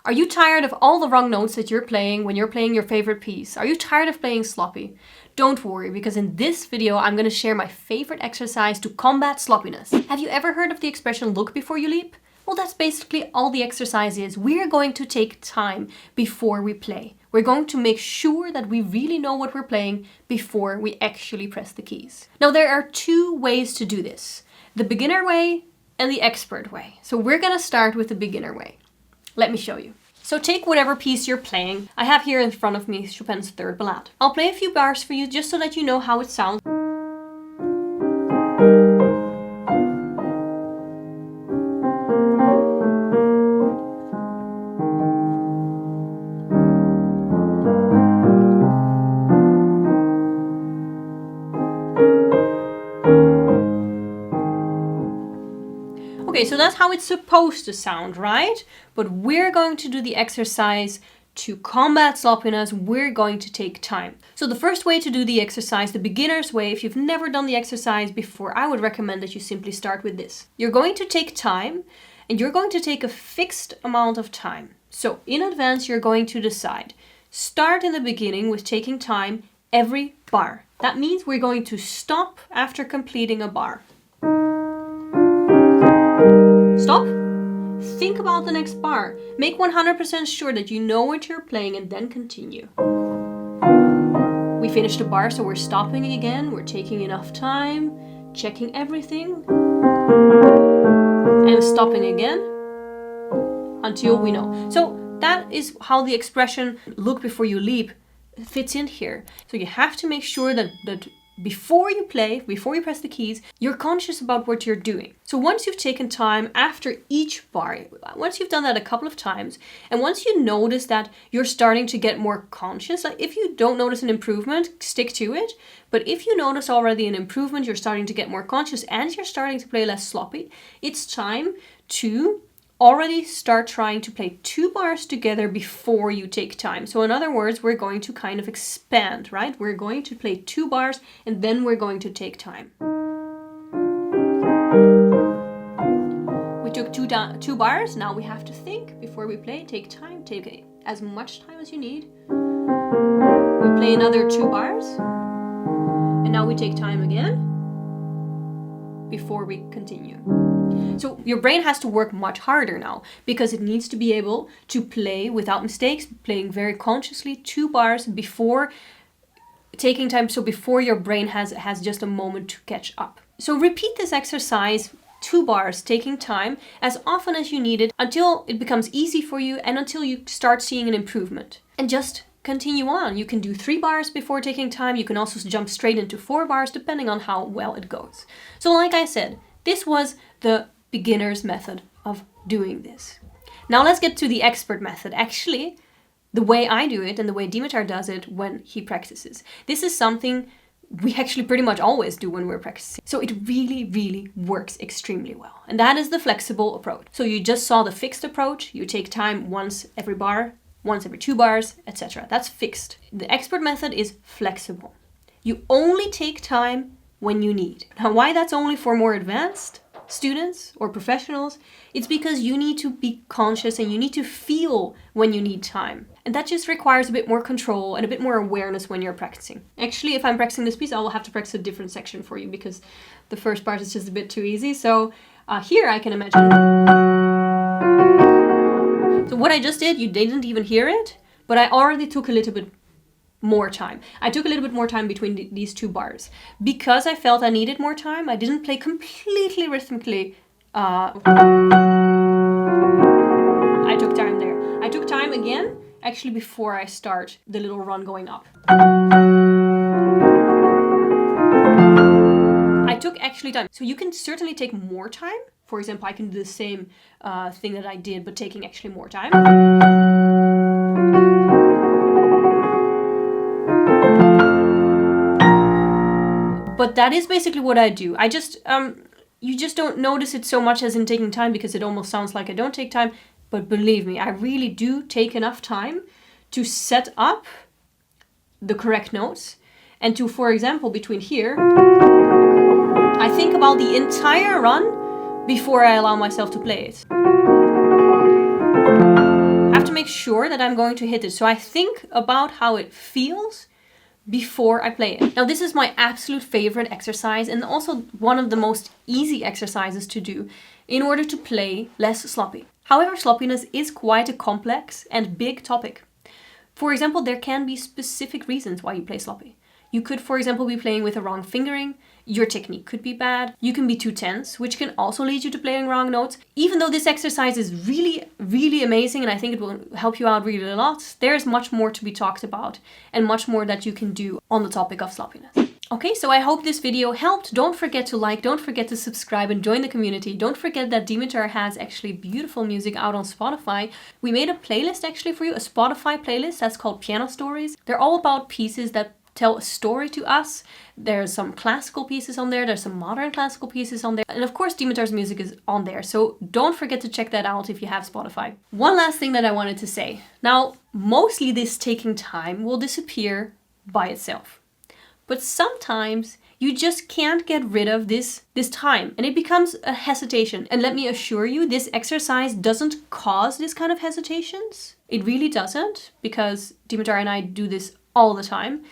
Are you tired of all the wrong notes that you're playing when you're playing your favorite piece? Are you tired of playing sloppy? Don't worry, because in this video I'm going to share my favorite exercise to combat sloppiness. Have you ever heard of the expression look before you leap? Well, that's basically all the exercise is. We're going to take time before we play. We're going to make sure that we really know what we're playing before we actually press the keys. Now, there are two ways to do this: the beginner way and the expert way. So we're going to start with the beginner way. Let me show you. So take whatever piece you're playing. I have here in front of me Chopin's Third Ballade. I'll play a few bars for you just so that you know how it sounds. Okay, so that's how it's supposed to sound, right? But we're going to do the exercise to combat sloppiness. We're going to take time. So the first way to do the exercise, the beginner's way, if you've never done the exercise before, I would recommend that you simply start with this. You're going to take time, and you're going to take a fixed amount of time. So in advance, you're going to decide. Start in the beginning with taking time every bar. That means we're going to stop after completing a bar. Stop. Think about the next bar. Make 100% sure that you know what you're playing and then continue. We finished a bar, so we're stopping again. We're taking enough time, checking everything, and stopping again until we know. So that is how the expression look before you leap fits in here. So you have to make sure that before you play, before you press the keys, you're conscious about what you're doing. So once you've taken time after each bar, once you've done that a couple of times, and once you notice that you're starting to get more conscious, like if you don't notice an improvement, stick to it. But if you notice already an improvement, you're starting to get more conscious and you're starting to play less sloppy, it's time to already start trying to play two bars together before you take time. So in other words, we're going to kind of expand, right? We're going to play two bars and then we're going to take time. We took two bars. Now we have to think before we play. Take time. Take as much time as you need. We play another two bars. And now we take time again before we continue. So your brain has to work much harder now because it needs to be able to play without mistakes, playing very consciously two bars before taking time. So before your brain has just a moment to catch up. So repeat this exercise, two bars, taking time as often as you need it until it becomes easy for you and until you start seeing an improvement. And just continue on. You can do 3 bars before taking time. You can also jump straight into 4 bars depending on how well it goes. So like I said, this was the beginner's method of doing this. Now let's get to the expert method. Actually, the way I do it and the way Dimitar does it when he practices. This is something we actually pretty much always do when we're practicing. So it really, really works extremely well. And that is the flexible approach. So you just saw the fixed approach. You take time once every bar, once every 2 bars, etc. That's fixed. The expert method is flexible. You only take time when you need. Now, why that's only for more advanced students or professionals? It's because you need to be conscious and you need to feel when you need time. And that just requires a bit more control and a bit more awareness when you're practicing. Actually, if I'm practicing this piece, I will have to practice a different section for you because the first part is just a bit too easy. So here I can imagine. So what I just did, you didn't even hear it, but I already took a little bit more time. I took a little bit more time between these 2 bars. Because I felt I needed more time, I didn't play completely rhythmically. I took time there. I took time again, actually before I start the little run going up. I took actually time. So you can certainly take more time. For example, I can do the same thing that I did, but taking actually more time. But that is basically what I do. I just, you just don't notice it so much as in taking time because it almost sounds like I don't take time. But believe me, I really do take enough time to set up the correct notes and to, for example, between here, I think about the entire run before I allow myself to play it. I have to make sure that I'm going to hit it. So I think about how it feels before I play it. Now this is my absolute favorite exercise and also one of the most easy exercises to do in order to play less sloppy. However, sloppiness is quite a complex and big topic. For example, there can be specific reasons why you play sloppy. You could, for example, be playing with a wrong fingering. Your technique could be bad. You can be too tense, which can also lead you to playing wrong notes. Even though this exercise is really, really amazing and I think it will help you out really a lot, there's much more to be talked about and much more that you can do on the topic of sloppiness. Okay, so I hope this video helped. Don't forget to like, don't forget to subscribe and join the community. Don't forget that Dimitar has actually beautiful music out on Spotify. We made a playlist actually for you, a Spotify playlist that's called Piano Stories. They're all about pieces that tell a story to us. There's some classical pieces on there, there's some modern classical pieces on there, and of course Dimitar's music is on there, so don't forget to check that out if you have Spotify. One last thing that I wanted to say. Now, mostly this taking time will disappear by itself. But sometimes you just can't get rid of this time and it becomes a hesitation. And let me assure you, this exercise doesn't cause this kind of hesitations. It really doesn't, because Dimitar and I do this all the time.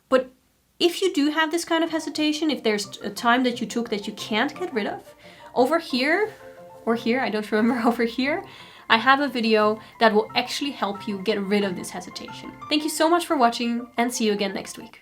But if you do have this kind of hesitation, if there's a time that you took that you can't get rid of, over here, or here, I don't remember, over here, I have a video that will actually help you get rid of this hesitation. Thank you so much for watching and see you again next week.